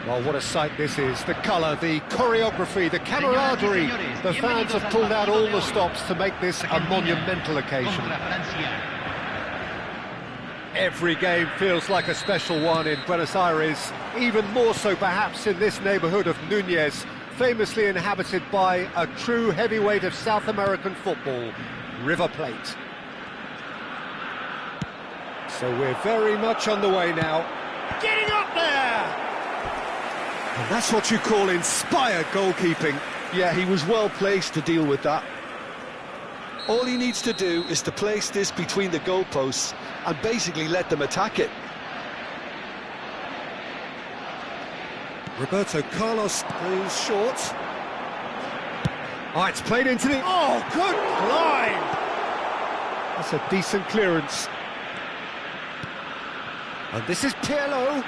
Well, what a sight this is. The colour, the choreography, the camaraderie. The fans have pulled out all the stops to make this a monumental occasion. Every game feels like a special one in Buenos Aires, even more so perhaps in this neighbourhood of Núñez, famously inhabited by a true heavyweight of South American football, River Plate. So we're very much on the way now. Getting up there! And that's what you call inspired goalkeeping. Yeah, he was well placed to deal with that. All he needs to do is to place this between the goalposts and basically let them attack it. Roberto Carlos is short. Oh, it's played into the... Oh, good line! That's a decent clearance. And this is Pirlo.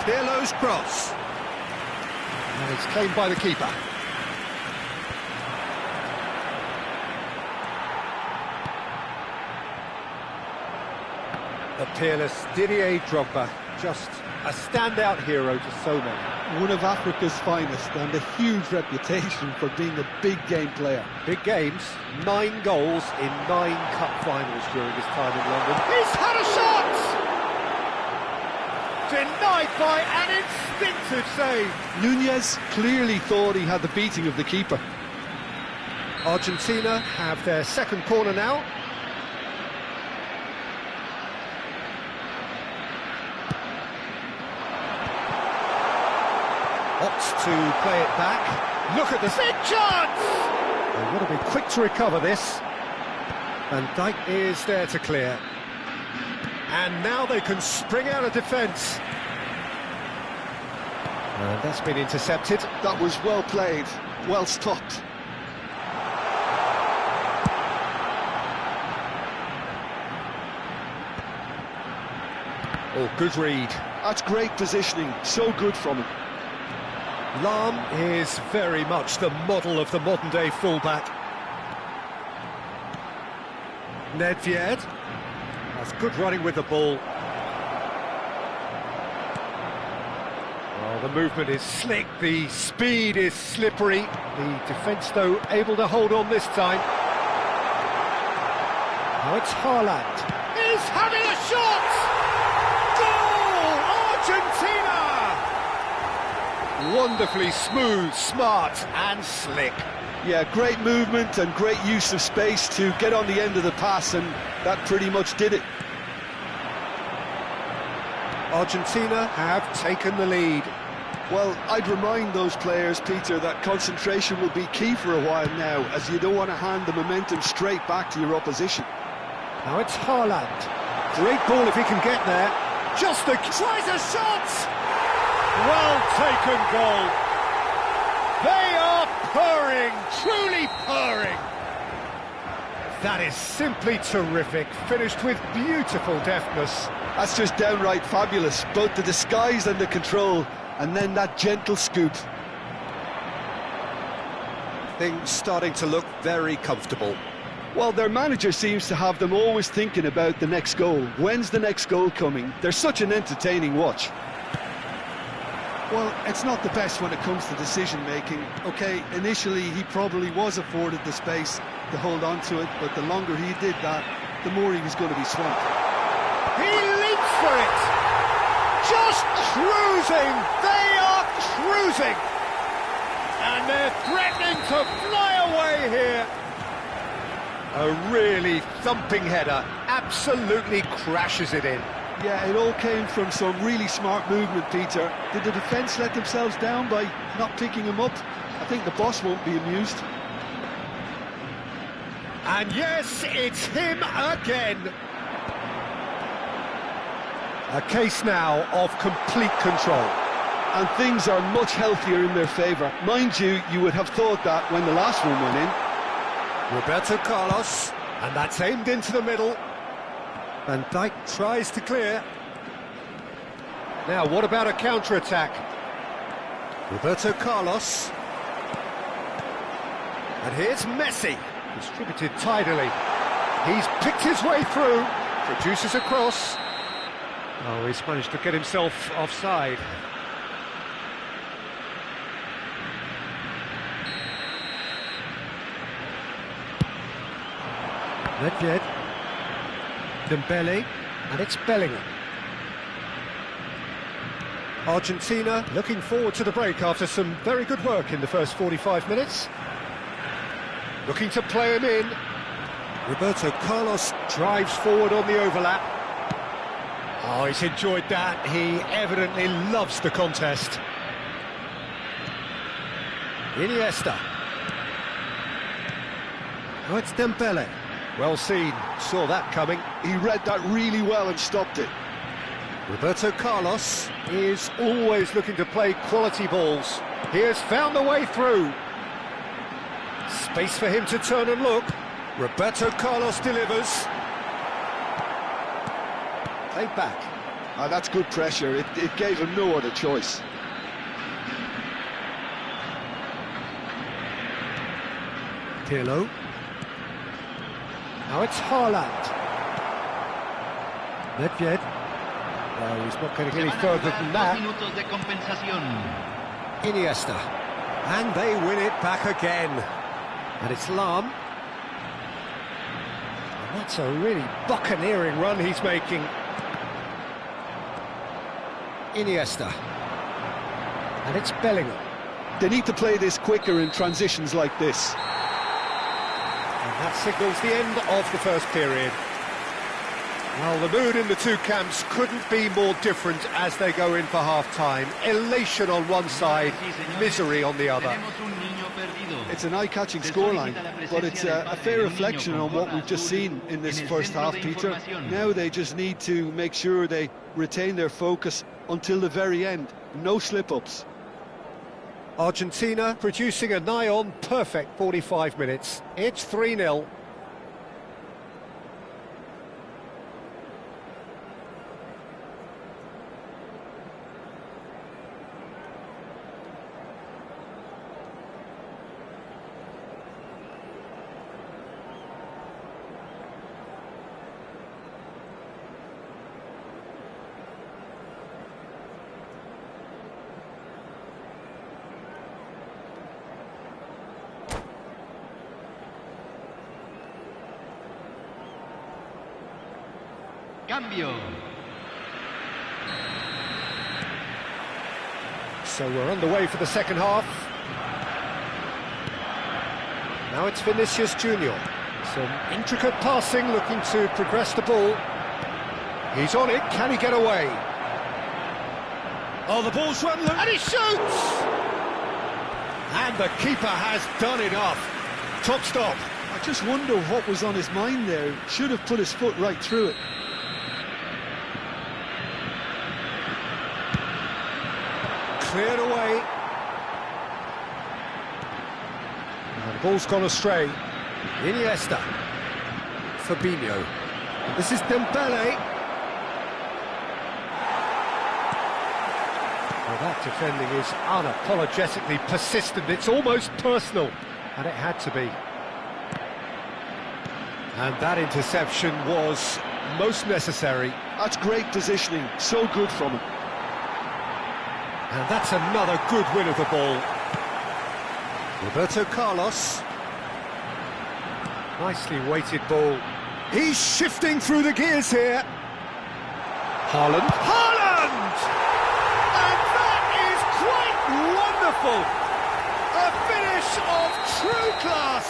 Pirlo's cross. And it's claimed by the keeper. The peerless Didier Drogba, just a standout hero to so many. One of Africa's finest and a huge reputation for being a big game player. Big games, 9 goals in 9 cup finals during his time in London. He's had a shot! Denied by an instinctive save. Núñez clearly thought he had the beating of the keeper. Argentina have their second corner now. Opts to play it back. Look at this big chance! They've got to be quick to recover this. Van Dijk is there to clear. And now they can spring out of defence. And that's been intercepted. That was well played, well stopped. Oh, good read. That's great positioning, so good from him. Lahm is very much the model of the modern-day fullback. Nedved has good running with the ball. Oh, the movement is slick, the speed is slippery. The defence, though, able to hold on this time. Now it's Haaland. He's having a shot! Goal! Argentina! Wonderfully smooth, smart and slick. Yeah, great movement and great use of space to get on the end of the pass, and that pretty much did it. Argentina have taken the lead. Well, I'd remind those players, Peter, that concentration will be key for a while now, as you don't want to hand the momentum straight back to your opposition. Now it's Haaland. Great ball if he can get there. Just tries a shot! Well taken goal. They are purring, truly purring. That is simply terrific, finished with beautiful deftness. That's just downright fabulous, both the disguise and the control, and then that gentle scoop. Things starting to look very comfortable. Well, their manager seems to have them always thinking about the next goal. When's the next goal coming? They're such an entertaining watch. Well, it's not the best when it comes to decision-making. OK, initially he probably was afforded the space to hold on to it, but the longer he did that, the more he was going to be swamped. He leaps for it! Just cruising! They are cruising! And they're threatening to fly away here! A really thumping header, absolutely crashes it in. Yeah, it all came from some really smart movement, Peter. Did the defence let themselves down by not picking him up? I think the boss won't be amused. And yes, it's him again. A case now of complete control. And things are much healthier in their favour. Mind you, you would have thought that when the last one went in. Roberto Carlos, and that's aimed into the middle. Van Dijk tries to clear. Now, what about a counter-attack? Roberto Carlos. And here's Messi, distributed tidily. He's picked his way through, produces a cross. Oh, he's managed to get himself offside. Nedved, Dembele, and it's Bellingham. Argentina looking forward to the break after some very good work in the first 45 minutes. Looking to play him in. Roberto Carlos drives forward on the overlap. Oh, he's enjoyed that. He evidently loves the contest. Iniesta. Oh, it's Dembele. Well seen, saw that coming. He read that really well and stopped it. Roberto Carlos is always looking to play quality balls. He has found the way through. Space for him to turn and look. Roberto Carlos delivers. Played back. Ah, that's good pressure. It gave him no other choice. Pirlo. Now it's Haaland. Nedved. No, he's not going to get any further than that. Iniesta. And they win it back again. And it's Lahm. And that's a really buccaneering run he's making. Iniesta. And it's Bellingham. They need to play this quicker in transitions like this. And that signals the end of the first period. Well, the mood in the two camps couldn't be more different as they go in for half-time. Elation on one side, misery on the other. It's an eye-catching scoreline, but it's a fair reflection on what we've just seen in this first half, Peter. Now they just need to make sure they retain their focus until the very end. No slip-ups. Argentina producing a nigh-on perfect 45 minutes. It's 3-0. Cambio. So we're underway for the second half. Now it's Vinicius Junior. Some intricate passing, looking to progress the ball. He's on it, can he get away? Oh, the ball's run loose, and he shoots! And the keeper has done enough. Top stop. I just wonder what was on his mind there. Should have put his foot right through it. Cleared away. And the ball's gone astray. Iniesta. Fabinho. This is Dembele. Well, that defending is unapologetically persistent. It's almost personal, and it had to be. And that interception was most necessary. That's great positioning, so good from him. And that's another good win of the ball. Roberto Carlos. Nicely weighted ball. He's shifting through the gears here. Haaland. Haaland! And that is quite wonderful. A finish of true class.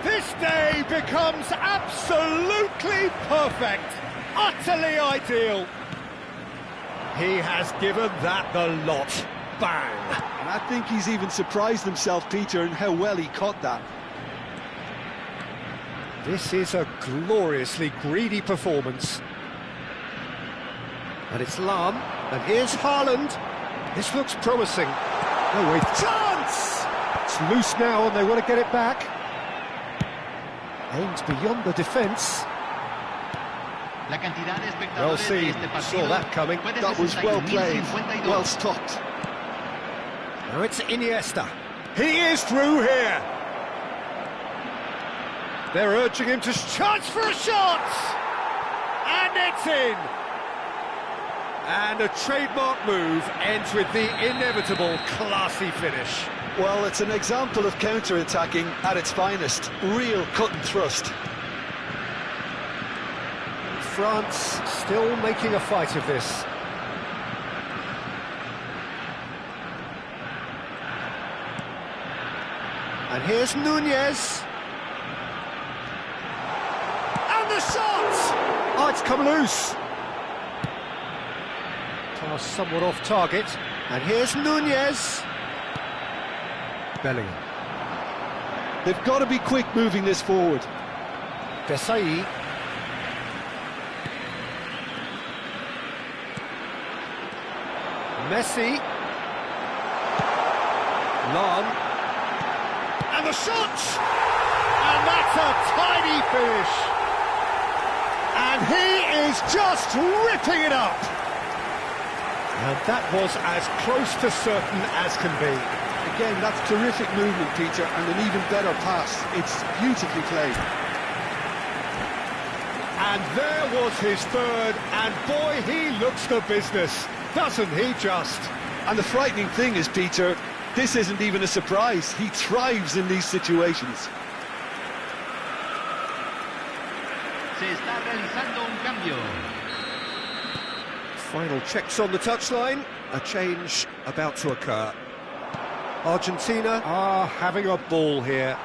This day becomes absolutely perfect. Utterly ideal. He has given that the lot. Bang! And I think he's even surprised himself, Peter, in how well he caught that. This is a gloriously greedy performance. And it's Lahm, and here's Haaland. This looks promising. No way. Chance! It's loose now, and they want to get it back. Aimed beyond the defence. Well seen, saw that coming. That was well played, well stopped. Now it's Iniesta. He is through here. They're urging him to chance for a shot! And it's in! And a trademark move ends with the inevitable classy finish. Well, it's an example of counter-attacking at its finest. Real cut and thrust. France still making a fight of this. And here's Nunez. And the shot! Oh, it's come loose. Pass somewhat off target. And here's Nunez. Bellingham. They've got to be quick moving this forward. Desailly. Messi. Lahm. And the shot! And that's a tiny finish. And he is just ripping it up. And that was as close to certain as can be. Again, that's terrific movement, Peter, and an even better pass. It's beautifully played. And there was his third, and boy, he looks the business, doesn't he just? And the frightening thing is, Peter, this isn't even a surprise. He thrives in these situations. Se está realizando un cambio. Final checks on the touchline, a change about to occur. Argentina are having a ball here.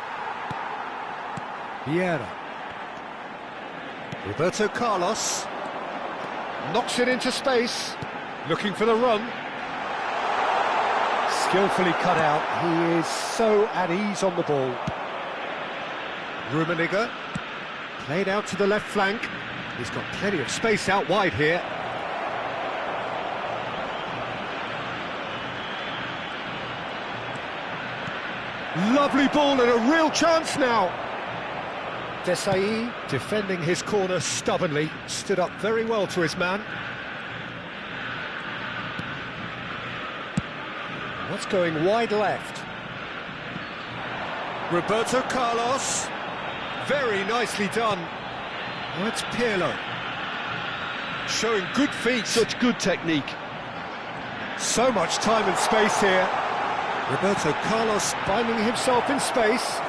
Vieira. Roberto Carlos knocks it into space, looking for the run. Skillfully cut out, he is so at ease on the ball. Rummenigge, played out to the left flank. He's got plenty of space out wide here. Lovely ball and a real chance now. Desailly, defending his corner stubbornly, stood up very well to his man. That's going wide left. Roberto Carlos, very nicely done. That's Pirlo, showing good feet. Such good technique. So much time and space here. Roberto Carlos finding himself in space.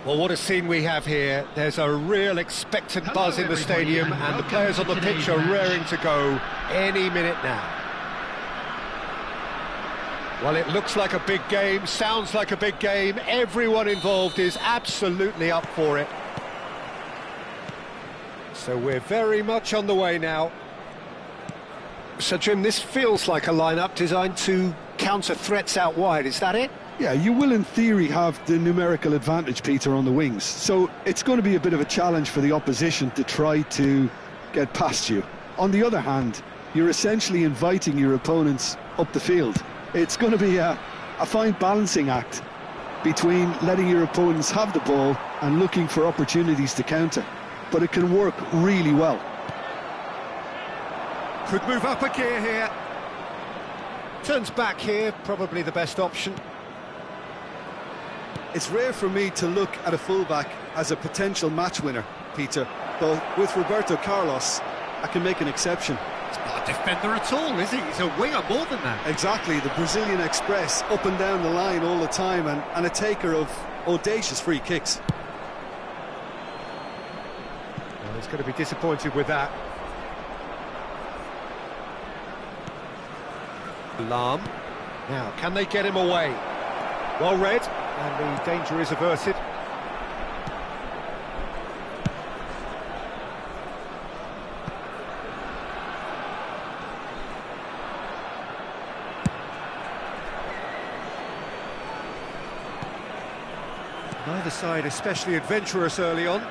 Well, what a scene we have here. There's a real expectant buzz in the stadium, and the players on the pitch are raring to go any minute now. Well, it looks like a big game, sounds like a big game. Everyone involved is absolutely up for it. So we're very much on the way now. So, Jim, this feels like a lineup designed to counter threats out wide, is that it? Yeah, you will in theory have the numerical advantage, Peter, on the wings. So it's going to be a bit of a challenge for the opposition to try to get past you. On the other hand, you're essentially inviting your opponents up the field. It's going to be a fine balancing act between letting your opponents have the ball and looking for opportunities to counter. But it can work really well. Could move up a gear here. Turns back here, probably the best option. It's rare for me to look at a fullback as a potential match winner, Peter, but with Roberto Carlos, I can make an exception. He's not a defender at all, is he? He's a winger more than that. Exactly, the Brazilian Express, up and down the line all the time, and a taker of audacious free kicks. Well, he's going to be disappointed with that. Lahm. Now, can they get him away? Well read, and the danger is averted. Neither side especially adventurous early on.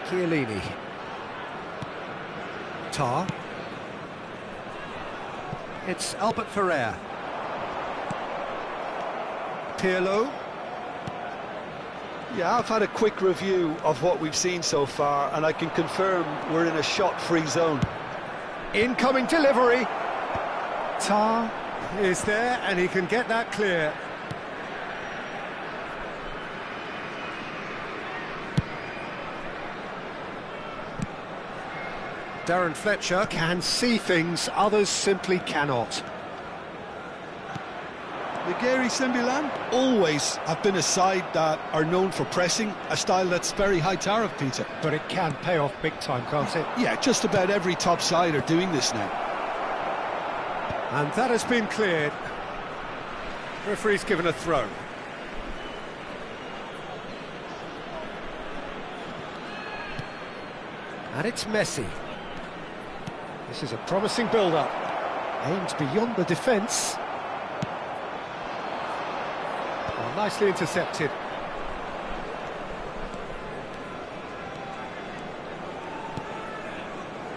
Chiellini. Tar. It's Albert Ferrer. Pirlo. Yeah, I've had a quick review of what we've seen so far, and I can confirm we're in a shot-free zone. Incoming delivery. Tar is there, and he can get that clear. Darren Fletcher can see things others simply cannot. Gary Sembilan always have been a side that are known for pressing, a style that's very high tariff, Peter. But it can pay off big time, can't it? Yeah, just about every top side are doing this now. And that has been cleared. Referee's given a throw. And it's Messi. This is a promising build-up. Aimed beyond the defence. Well, nicely intercepted.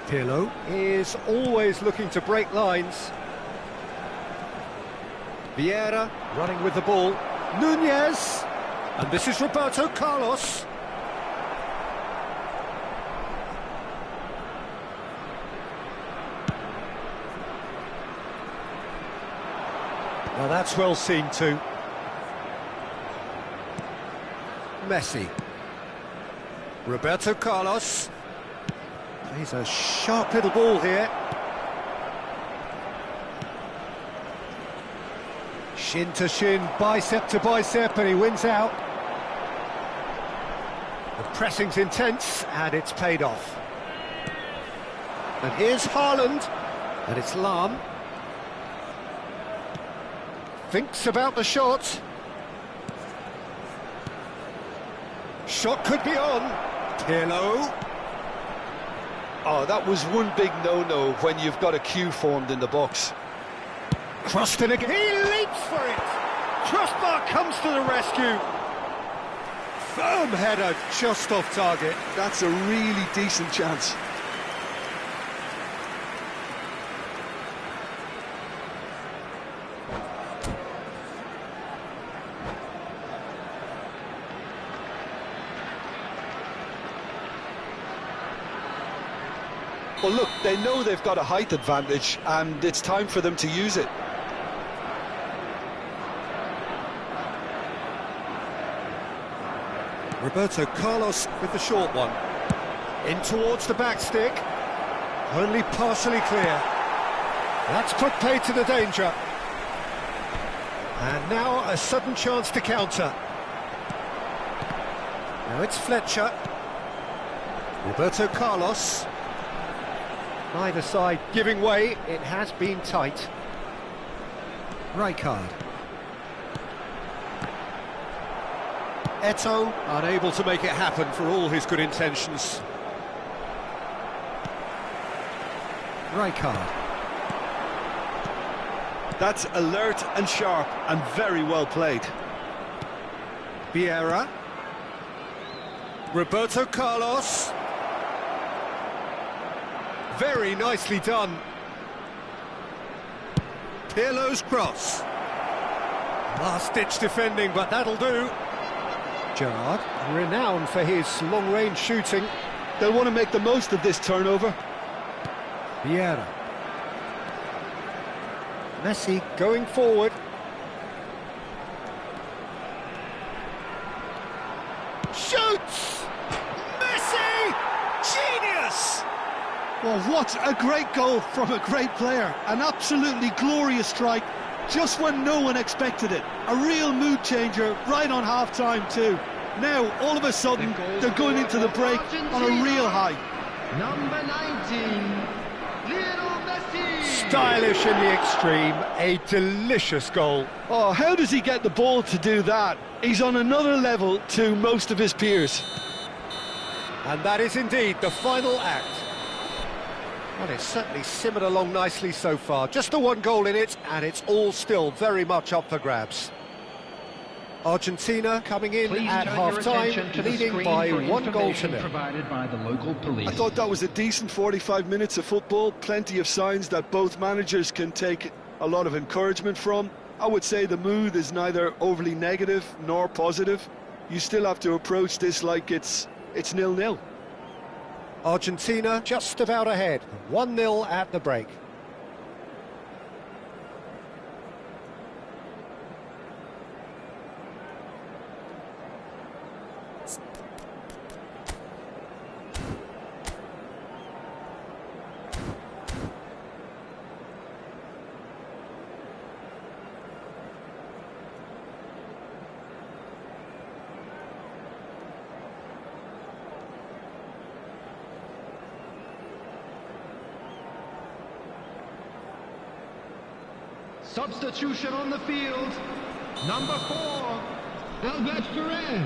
Pirlo is always looking to break lines. Vieira running with the ball. Nunez! And this is Roberto Carlos. Now that's well seen too. Messi. Roberto Carlos. He's a sharp little ball here. Shin to shin, bicep to bicep, and he wins out. The pressing's intense, and it's paid off. And here's Haaland, and it's Lahm. Thinks about the shot. Shot could be on. Pirlo. Oh, that was one big no-no when you've got a queue formed in the box. Crossed in again. He leaps for it. Crossbar comes to the rescue. Firm header just off target. That's a really decent chance. Well, look, they know they've got a height advantage, and it's time for them to use it. Roberto Carlos with the short one. In towards the back stick. Only partially clear. That's put play to the danger. And now a sudden chance to counter. Now it's Fletcher. Roberto Carlos. Neither side giving way. It has been tight. Rijkaard. Eto'o unable to make it happen for all his good intentions. Rijkaard. That's alert and sharp and very well played. Vieira. Roberto Carlos. Very nicely done. Pirlo's cross. Last-ditch defending, but that'll do. Gerrard, renowned for his long-range shooting. They'll want to make the most of this turnover. Vieira. Messi going forward. Shoots! Messi! Genius! Well, what a great goal from a great player. An absolutely glorious strike, just when no one expected it. A real mood changer right on half-time too. Now, all of a sudden, they're going into the break on a real high. Number 19, Lionel Messi. Stylish in the extreme, a delicious goal. Oh, how does he get the ball to do that? He's on another level to most of his peers. And that is indeed the final act. Well, it's certainly simmered along nicely so far. Just the one goal in it, and it's all still very much up for grabs. Argentina coming in Please at turn your half-time, attention to the leading screen by for 1-0. provided by the local police. I thought that was a decent 45 minutes of football. Plenty of signs that both managers can take a lot of encouragement from. I would say the mood is neither overly negative nor positive. You still have to approach this like it's 0-0. Argentina just about ahead, 1-0 at the break. Substitution on the field. Number 4, Albert Ferrer.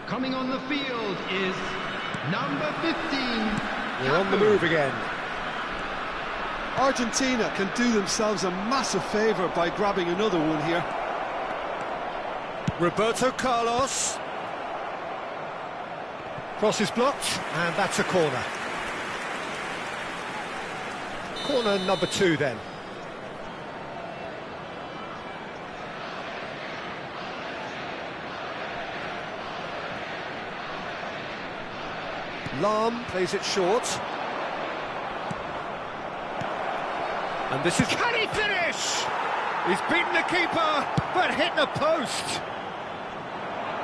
Coming on the field is number 15. We're on the move again. Argentina can do themselves a massive favour by grabbing another one here. Roberto Carlos. Cross is blocked, and that's a corner. Corner number 2 then. Lahm plays it short. And this is... Can he finish? He's beaten the keeper, but hit the post.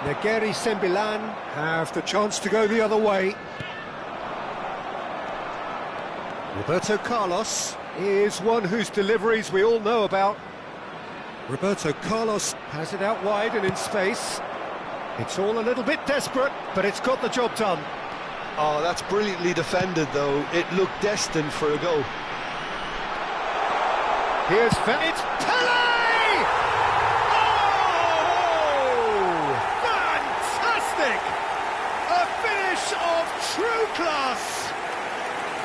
Negeri Sembilan have the chance to go the other way. Roberto Carlos is one whose deliveries we all know about. Roberto Carlos has it out wide and in space. It's all a little bit desperate, but it's got the job done. Oh, that's brilliantly defended, though. It looked destined for a goal. Here's it's Pelé! Oh! Fantastic! A finish of true class!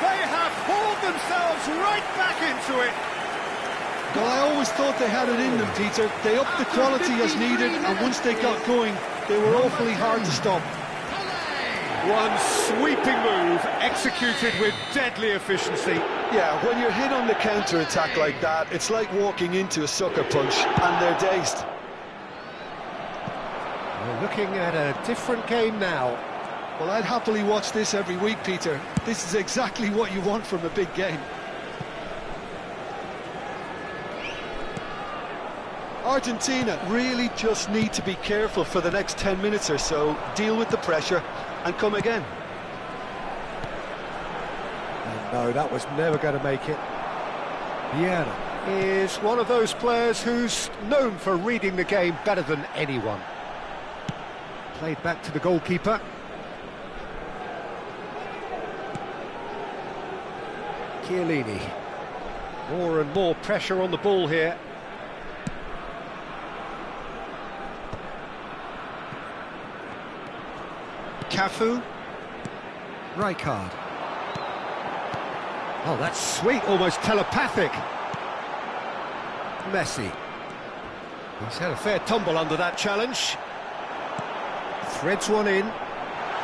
They have hauled themselves right back into it. Well, I always thought they had it in them, Peter. They upped the quality as needed, and once they got going, they were awfully hard to stop. One sweeping move, executed with deadly efficiency. Yeah, when you're hit on the counter-attack like that, it's like walking into a sucker punch, and they're dazed. We're looking at a different game now. Well, I'd happily watch this every week, Peter. This is exactly what you want from a big game. Argentina really just need to be careful for the next 10 minutes or so, deal with the pressure, and come again. No, that was never going to make it. Vieira is one of those players who's known for reading the game better than anyone. Played back to the goalkeeper. Chiellini. More and more pressure on the ball here. Cafu. Rijkaard. Oh, that's sweet, almost telepathic. Messi. He's had a fair tumble under that challenge. Threads one in.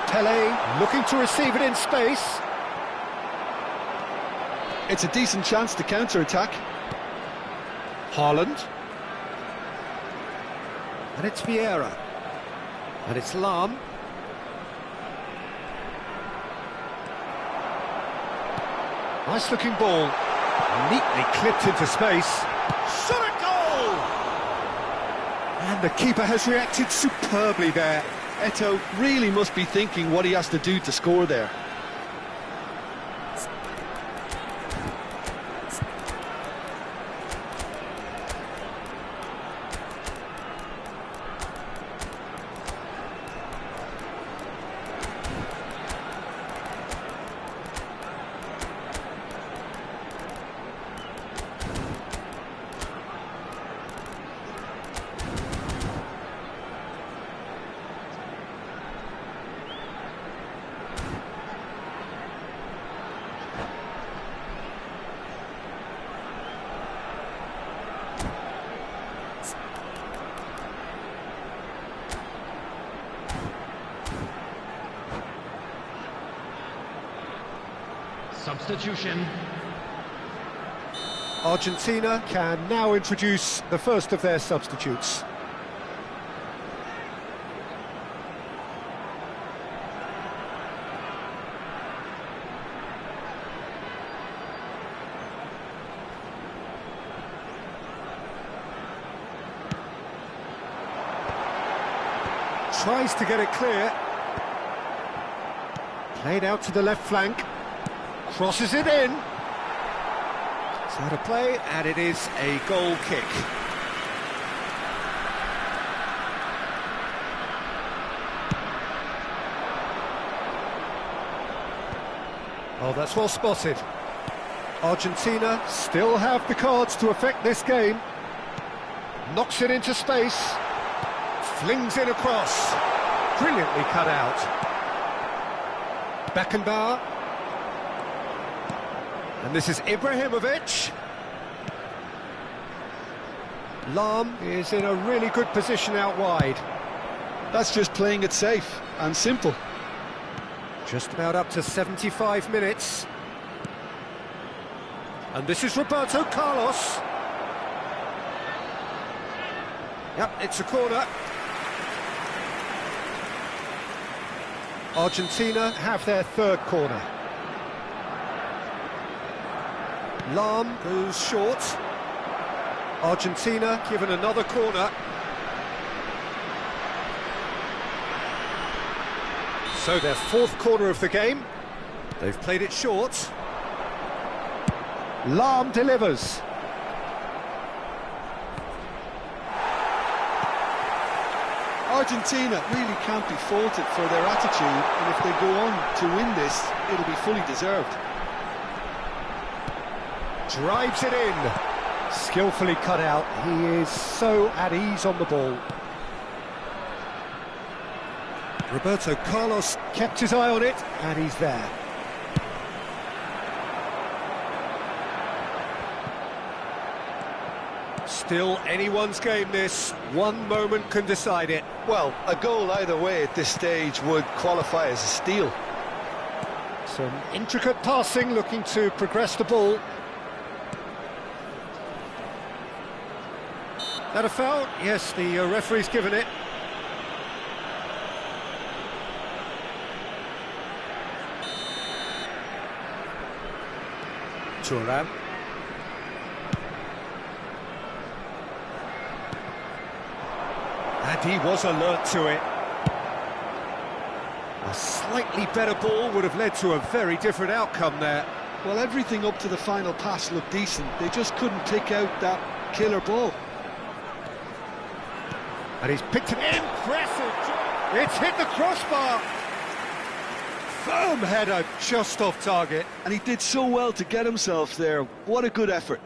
Pele looking to receive it in space. It's a decent chance to counter-attack. Haaland. And it's Vieira. And it's Lahm. Nice looking ball. Neatly clipped into space. Shot at goal! And the keeper has reacted superbly there. Eto'o really must be thinking what he has to do to score there. Substitution. Argentina can now introduce the first of their substitutes. Tries to get it clear. Played out to the left flank. Crosses it in. It's out of play, and it is a goal kick. Oh, that's well spotted. Argentina still have the cards to affect this game. Knocks it into space. Flings it across. Brilliantly cut out. Beckenbauer. And this is Ibrahimovic. Lahm is in a really good position out wide. That's just playing it safe and simple. Just about up to 75 minutes. And this is Roberto Carlos. Yep, it's a corner. Argentina have their third corner. Lahm goes short. Argentina given another corner. So their fourth corner of the game. They've played it short. Lahm delivers. Argentina really can't be faulted for their attitude, and if they go on to win this, it'll be fully deserved. Drives it in. Skillfully cut out. He is so at ease on the ball. Roberto Carlos kept his eye on it, and he's there. Still anyone's game this. One moment can decide it. Well, a goal either way at this stage would qualify as a steal. Some intricate passing, looking to progress the ball. That a foul? Yes, the referee's given it. Thuram. And he was alert to it. A slightly better ball would have led to a very different outcome there. Well, everything up to the final pass looked decent. They just couldn't pick out that killer ball. And he's picked an impressive job. It's hit the crossbar. Firm header, just off target. And he did so well to get himself there. What a good effort.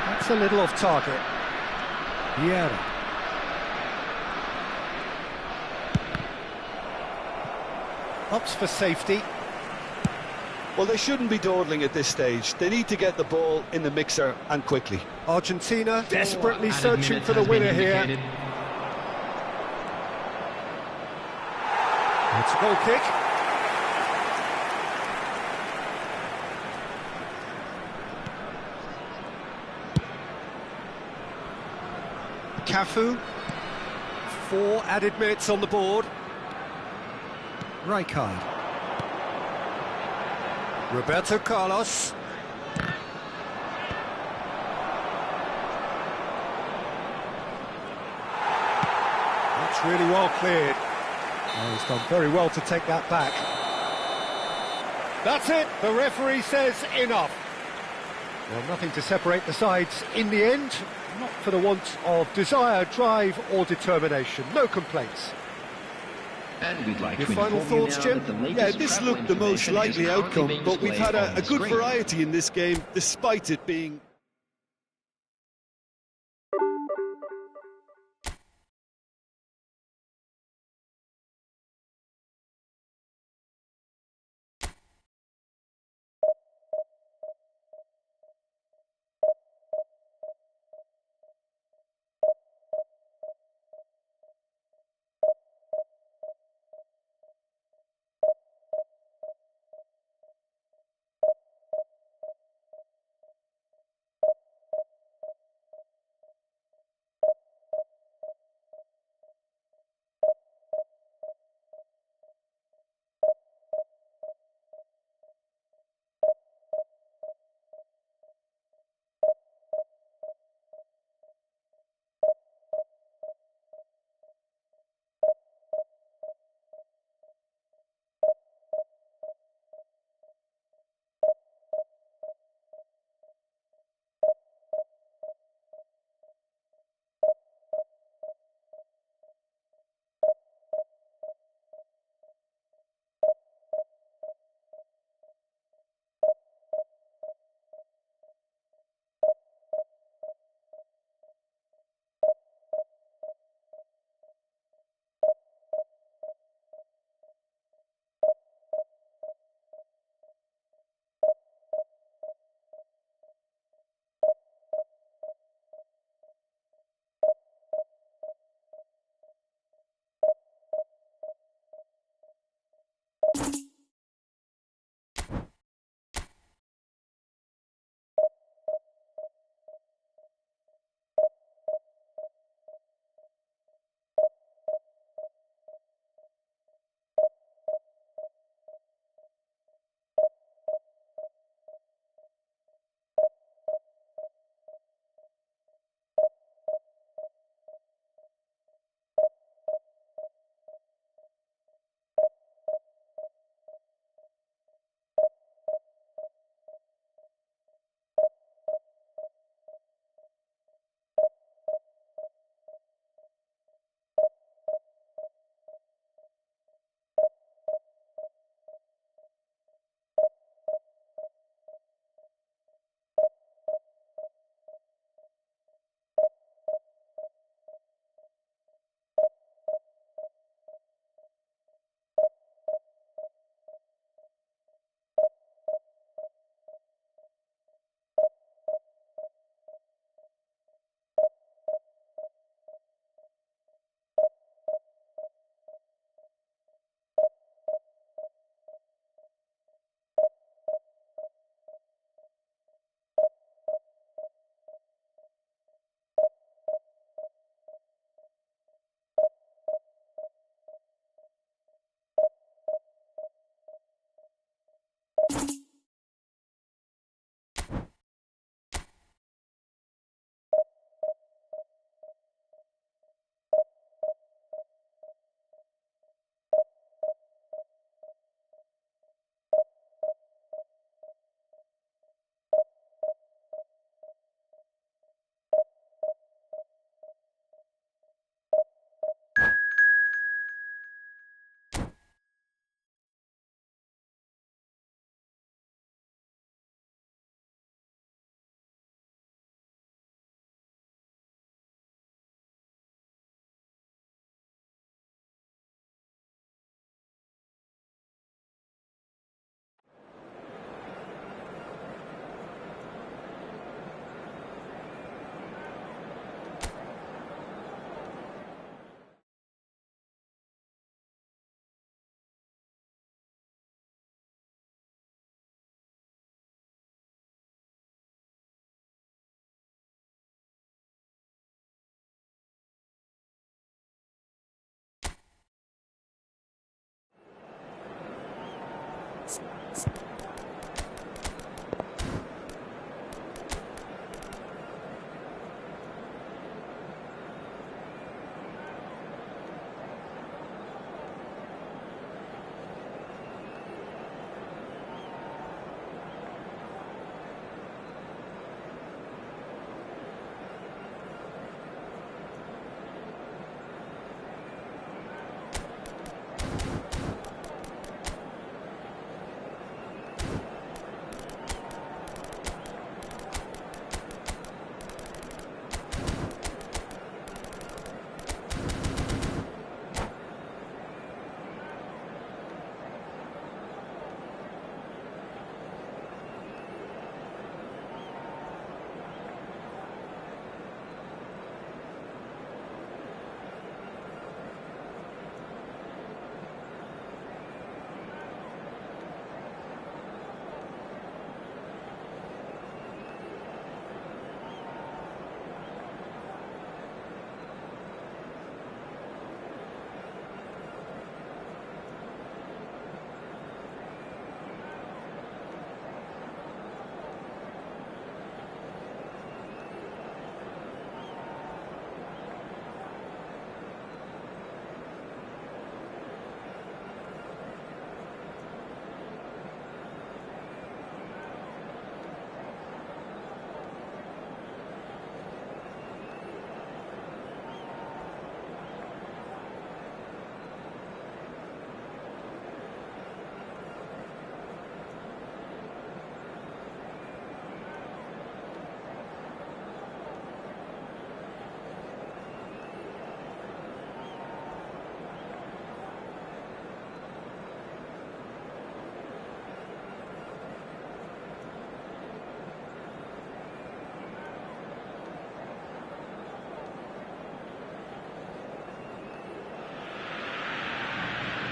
That's a little off target. Vieira. Opts for safety. Well, they shouldn't be dawdling at this stage. They need to get the ball in the mixer and quickly. Argentina desperately Added searching minutes for the has been winner here. indicated. It's a goal kick. Cafu. 4 added minutes on the board. Rijkaard. Roberto Carlos. That's really well cleared. Oh, he's done very well to take that back. That's it. The referee says enough. Well, nothing to separate the sides in the end. Not for the want of desire, drive or determination. No complaints. And we'd like Your to final inform you thoughts, now Jim? that the latest Yeah, this travel looked the most information is likely currently outcome, being but we've displayed had on a the good screen. variety in this game, despite it being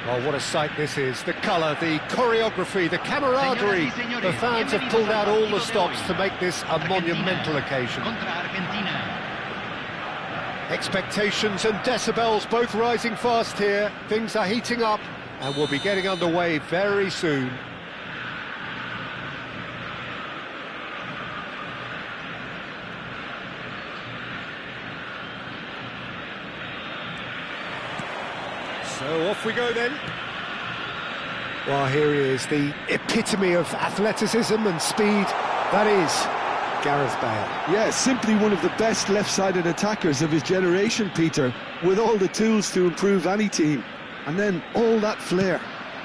Oh, what a sight this is. The colour, the choreography, the camaraderie. The fans have pulled out all the stops to make this a monumental occasion. Expectations and decibels both rising fast here. Things are heating up and we'll be getting underway very soon. So off we go then. Well, here he is, the epitome of athleticism and speed. That is Gareth Bale. Yeah, simply one of the best left-sided attackers of his generation, Peter, with all the tools to improve any team. And then all that flair.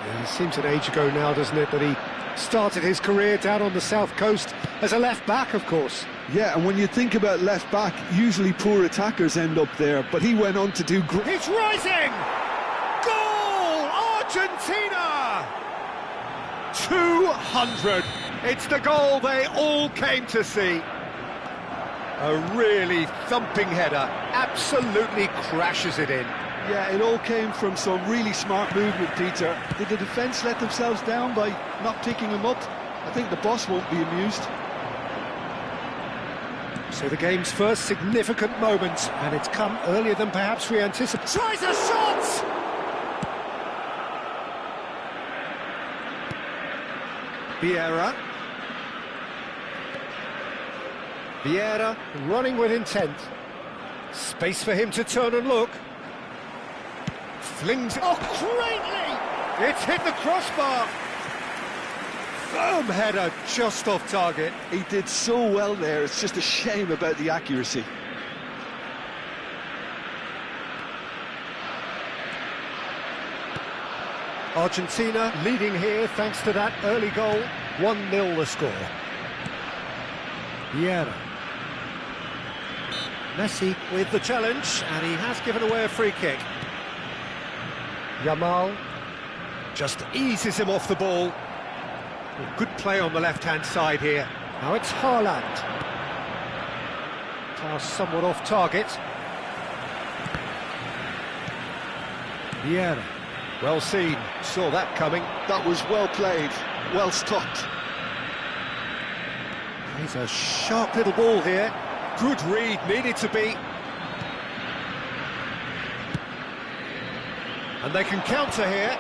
Yeah, it seems an age ago now, doesn't it, that he started his career down on the south coast as a left-back, of course. Yeah, and when you think about left-back, usually poor attackers end up there, but he went on to do great. It's rising! Goal! Argentina! 200! It's the goal they all came to see. A really thumping header, absolutely crashes it in. Yeah, it all came from some really smart movement, Peter. Did the defence let themselves down by not picking him up? I think the boss won't be amused. So the game's first significant moment, and it's come earlier than perhaps we anticipated. Tries a shot! Vieira. Vieira running with intent. Space for him to turn and look. Flings it. Oh, greatly! It's hit the crossbar. Firm header just off target. He did so well there, it's just a shame about the accuracy. Argentina leading here thanks to that early goal. 1-0 the score. Vieira. Messi with the challenge, and he has given away a free kick. Yamal just eases him off the ball. Good play on the left-hand side here. Now it's Haaland. Pass somewhat off target. Vieira. Well seen, saw that coming. That was well played, well stopped. He's a sharp little ball here. Good read, needed to be. And they can counter here.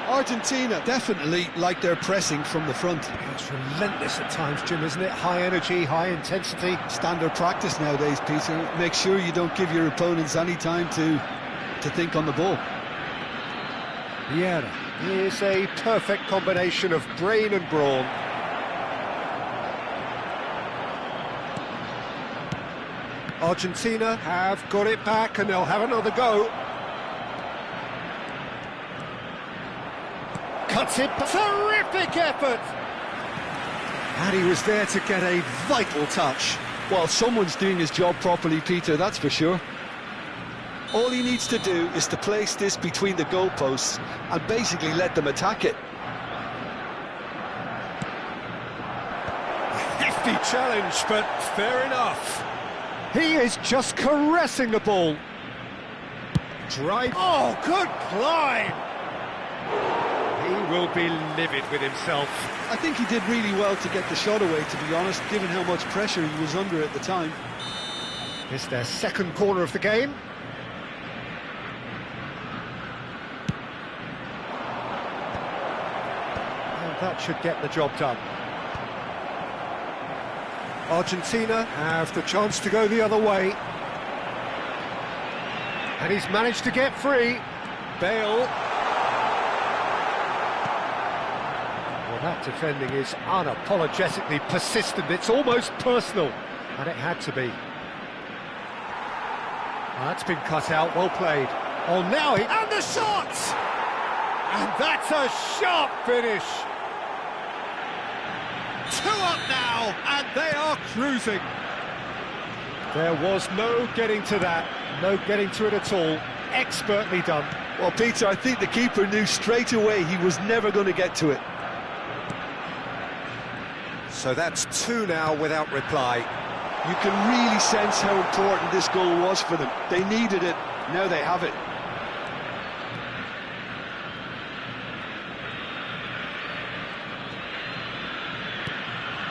Argentina definitely like their pressing from the front. It's relentless at times, Jim, isn't it? High energy, high intensity. Standard practice nowadays, Peter. Make sure you don't give your opponents any time to think on the ball. Vieira is a perfect combination of brain and brawn. Argentina have got it back and they'll have another go. Cuts it, terrific effort! And he was there to get a vital touch. Well, someone's doing his job properly, Peter, that's for sure. All he needs to do is to place this between the goalposts and basically let them attack it. Hefty challenge, but fair enough. He is just caressing the ball. Drive. Oh, good climb! He will be livid with himself. I think he did really well to get the shot away, to be honest, given how much pressure he was under at the time. It's their second corner of the game. And that should get the job done. Argentina have the chance to go the other way. And he's managed to get free. Bale. Well, that defending is unapologetically persistent. It's almost personal. And it had to be. That's been cut out, well played. Oh, now he... And the shot! And that's a sharp finish. 2 up now, and they are cruising. There was no getting to that, no getting to it at all. Expertly done. Well, Peter, I think the keeper knew straight away he was never going to get to it. So that's 2 now without reply. You can really sense how important this goal was for them. They needed it, now they have it.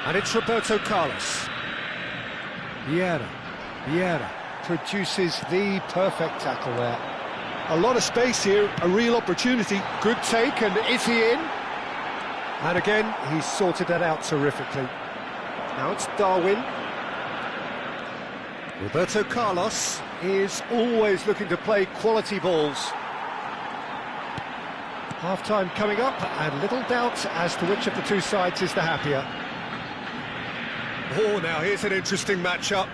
And it's Roberto Carlos. Vieira produces the perfect tackle there. A lot of space here, a real opportunity. Good take, and is he in? And again, he's sorted that out terrifically. Now it's Darwin. Roberto Carlos is always looking to play quality balls. Half-time coming up, and little doubt as to which of the two sides is the happier. Oh, now here's an interesting matchup.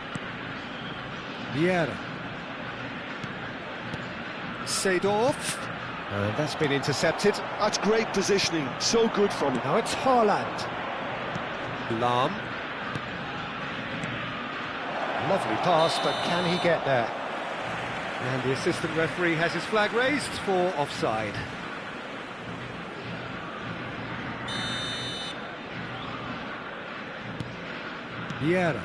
Vieira. Seedorf. And that's been intercepted. That's great positioning, so good from him. Now it's Haaland. Lahm. Lovely pass, but can he get there? And the assistant referee has his flag raised for offside. Vieira.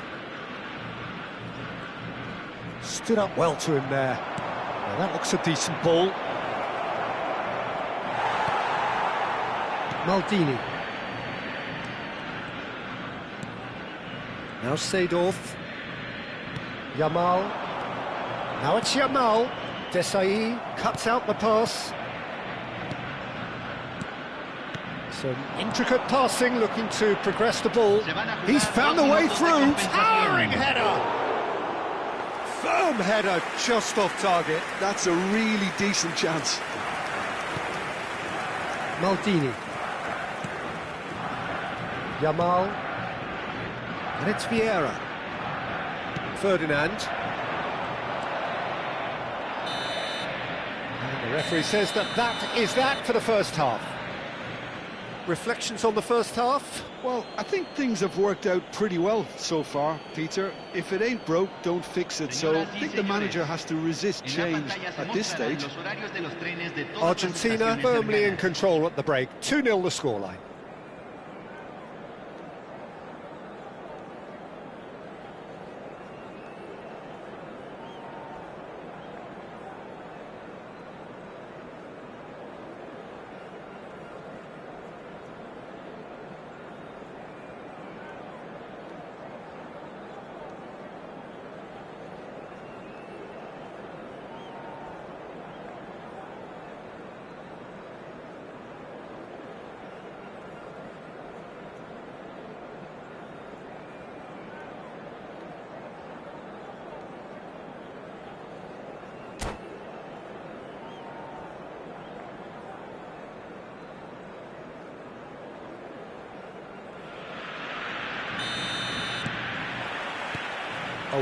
Stood up well to him there. Now that looks a decent ball. Maldini. Now Seedorf. Yamal. Now it's Yamal. Desailly cuts out the pass. Some intricate passing, looking to progress the ball. He's found a way through. Towering header. Firm header, just off target. That's a really decent chance. Maldini. Yamal. And it's Vieira. Ferdinand. And the referee says that is that for the first half. Reflections on the first half? Well, I think things have worked out pretty well so far, Peter. If it ain't broke, don't fix it. So I think the manager has to resist change at this stage. Argentina firmly in control at the break. 2-0 the scoreline.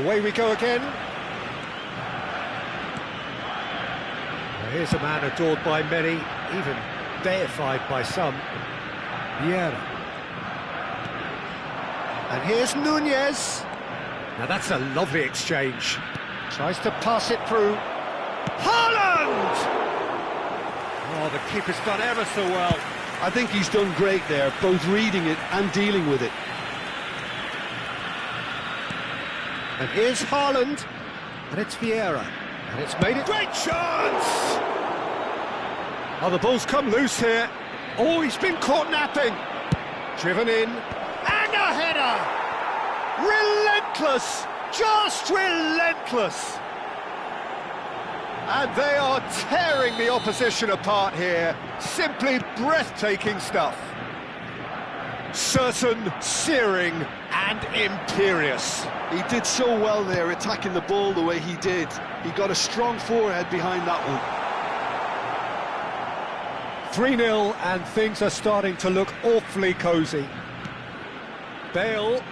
Away we go again. Here's a man adored by many, even deified by some. Vieira. And here's Nunez. Now that's a lovely exchange. Tries to pass it through. Haaland! Oh, the keeper's done ever so well. I think he's done great there, both reading it and dealing with it. And here's Haaland. And it's Vieira. And it's made it. Great chance! Oh, the ball's come loose here. Oh, he's been caught napping. Driven in. And a header! Relentless! Just relentless! And they are tearing the opposition apart here. Simply breathtaking stuff. Certain, searing, and imperious. He did so well there, attacking the ball the way he did. He got a strong forehead behind that one. 3-0, and things are starting to look awfully cosy. Bale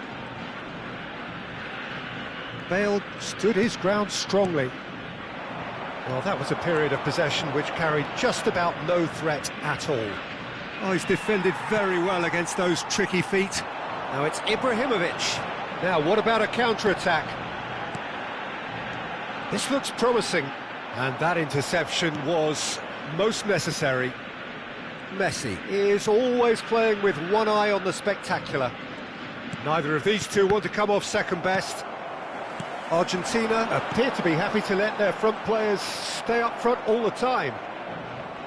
stood his ground strongly. Well, that was a period of possession which carried just about no threat at all. Oh, he's defended very well against those tricky feet. Now it's Ibrahimovic. Now, what about a counter-attack? This looks promising, and that interception was most necessary. Messi is always playing with one eye on the spectacular. Neither of these two want to come off second best. Argentina appear to be happy to let their front players stay up front all the time.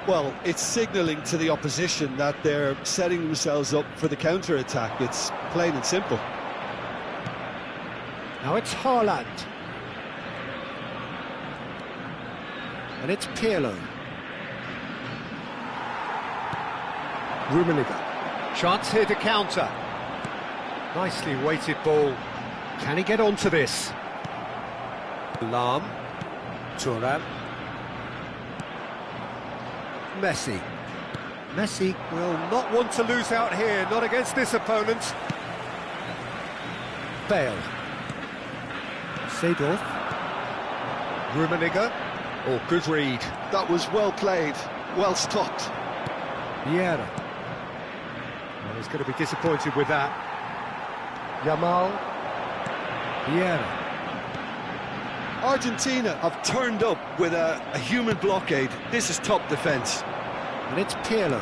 Well, it's signalling to the opposition that they're setting themselves up for the counter-attack. It's plain and simple. Now it's Haaland. And it's Pirlo. Rummenigge. Chance here to counter. Nicely weighted ball. Can he get onto this? Lahm. Thuram. Messi. Messi will not want to lose out here, not against this opponent. Bale. Seedorf. Rummenigge. Oh, good read. That was well played, well stopped. Vieira. Well, he's going to be disappointed with that. Yamal. Vieira. Argentina have turned up with a human blockade. This is top defence. And it's Pirlo.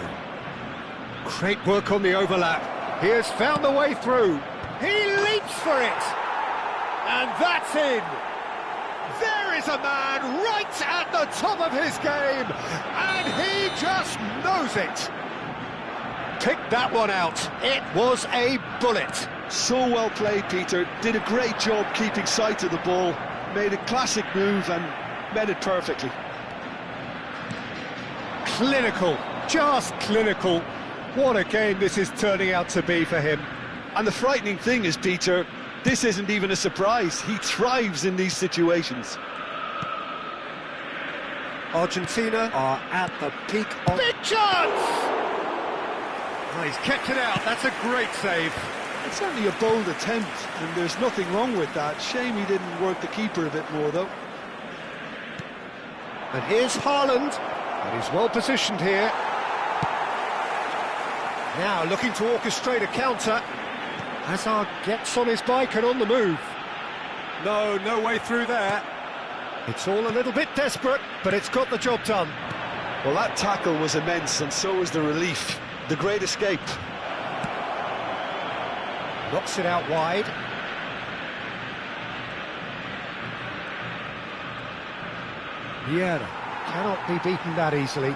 Great work on the overlap. He has found the way through. He leaps for it. And that's in. There is a man right at the top of his game. And he just knows it. Picked that one out. It was a bullet. So well played, Peter. Did a great job keeping sight of the ball. Made a classic move and met it perfectly. Clinical, just clinical. What a game this is turning out to be for him. And the frightening thing is, Peter, this isn't even a surprise. He thrives in these situations. Argentina are at the peak of... Big chance! Oh, he's kept it out. That's a great save. It's certainly a bold attempt, and there's nothing wrong with that. Shame he didn't work the keeper a bit more, though. And here's Haaland, and he's well positioned here. Now looking to orchestrate a counter. Hazard gets on his bike and on the move. No way through there. It's all a little bit desperate, but it's got the job done. Well, that tackle was immense, and so was the relief. The great escape. Knocks it out wide. Vieira cannot be beaten that easily.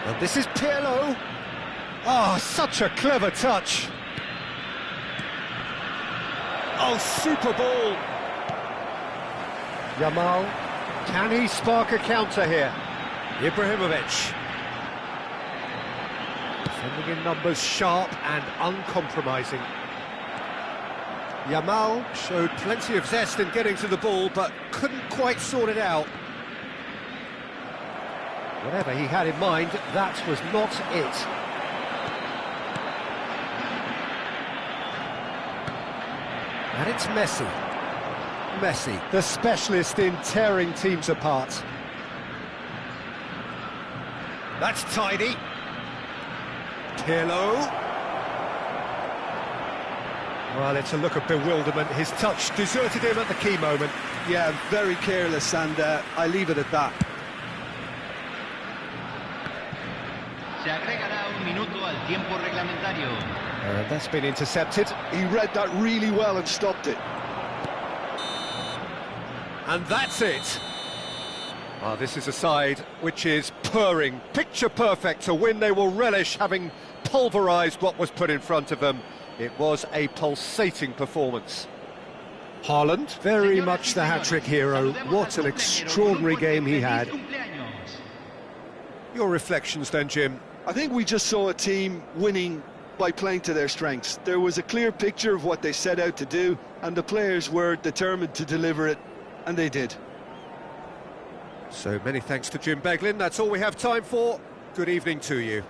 And this is Pirlo. Oh, such a clever touch. Oh, super ball. Yamal. Can he spark a counter here? Ibrahimovic. Defending in numbers, sharp and uncompromising. Yamal showed plenty of zest in getting to the ball, but couldn't quite sort it out. Whatever he had in mind, that was not it. And it's Messi. Messi, the specialist in tearing teams apart. That's tidy. Pirlo. Well, it's a look of bewilderment. His touch deserted him at the key moment. Yeah, very careless, and I leave it at that. Se agregará un minuto al tiempo reglamentario. That's been intercepted. He read that really well and stopped it. And that's it. Well, this is a side which is purring, picture perfect, a win they will relish, having pulverised what was put in front of them. It was a pulsating performance. Haaland, very much the hat-trick hero. What an extraordinary game he had. Your reflections then, Jim? I think we just saw a team winning by playing to their strengths. There was a clear picture of what they set out to do, and the players were determined to deliver it, and they did. So many thanks to Jim Beglin. That's all we have time for. Good evening to you.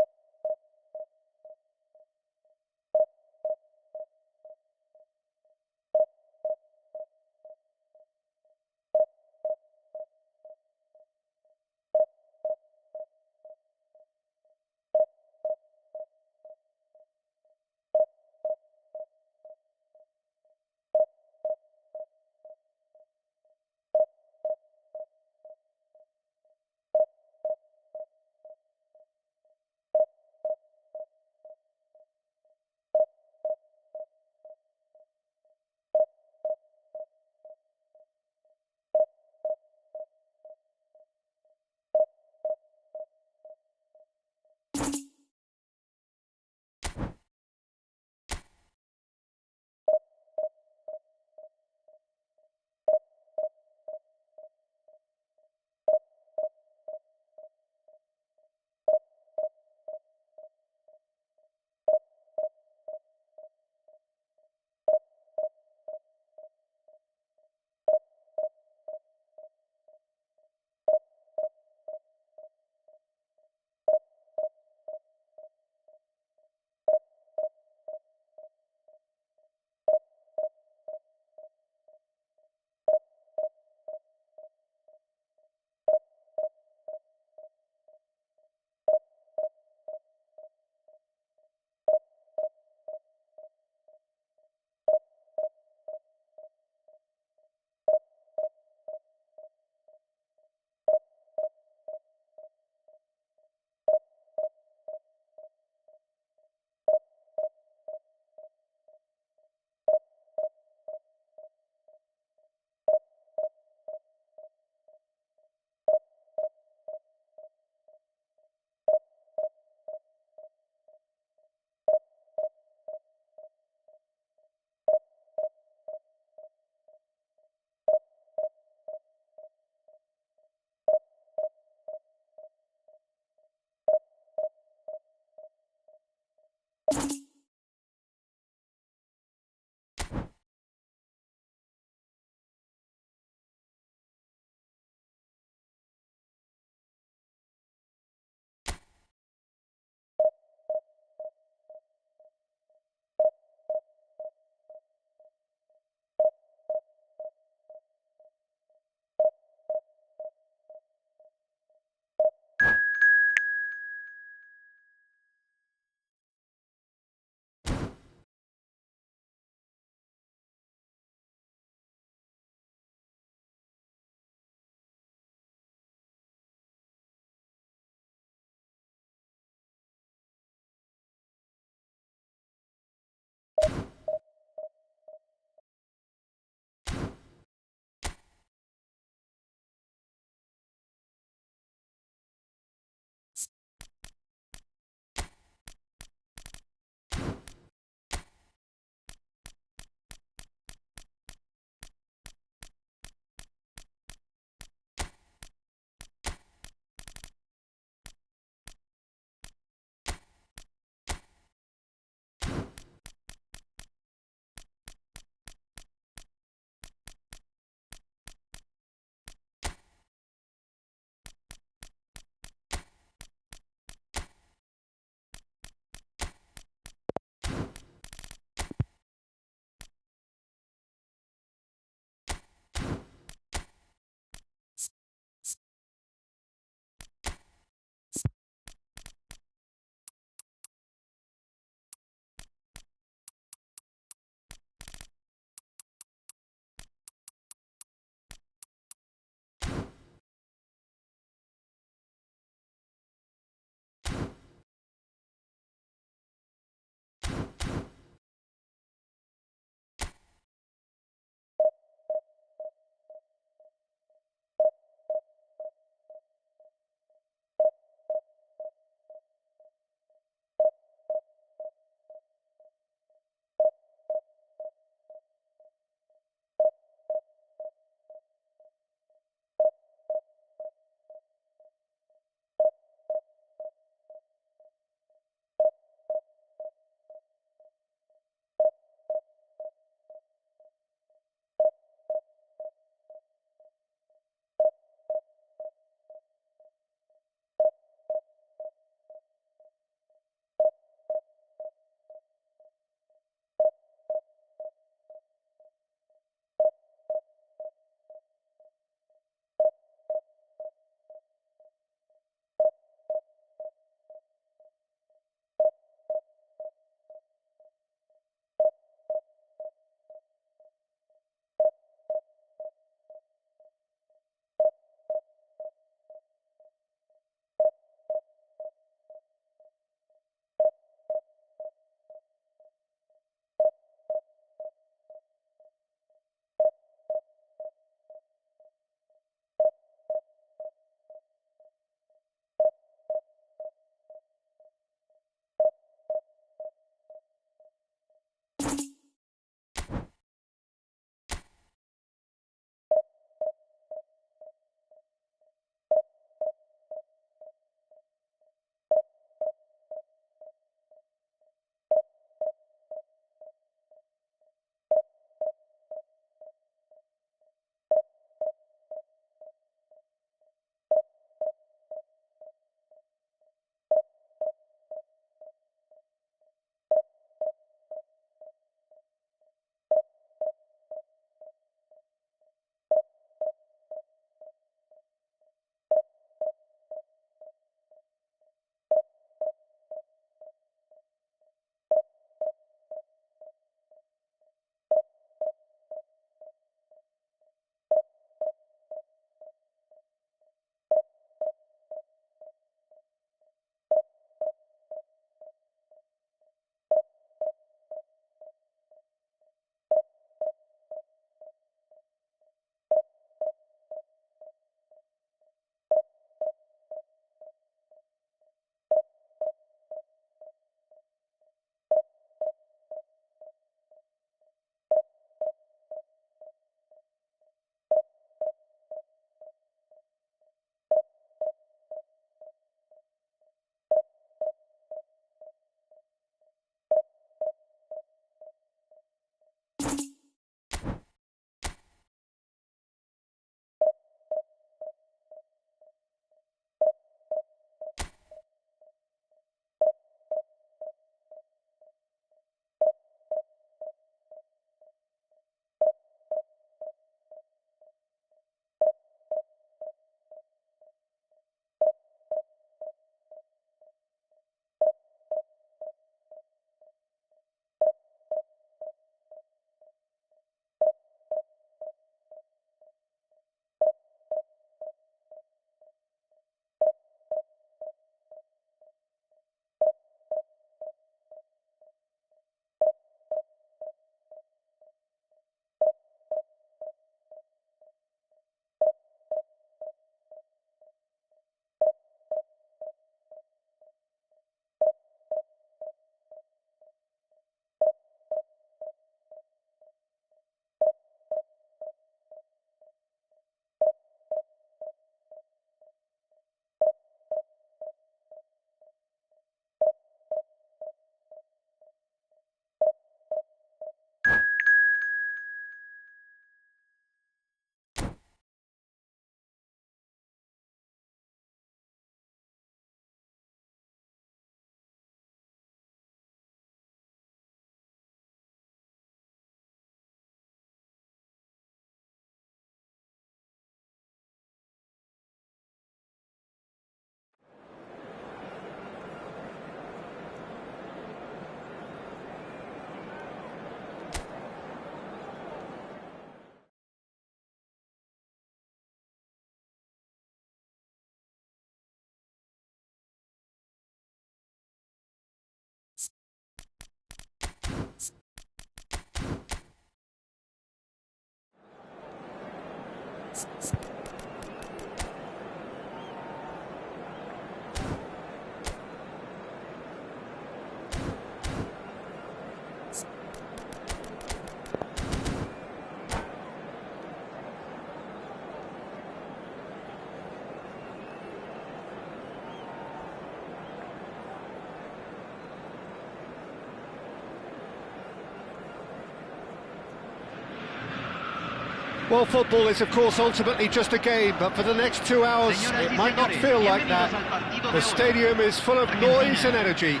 Well, football is, of course, ultimately just a game, but for the next 2 hours, it might not feel like that. The stadium is full of noise and energy.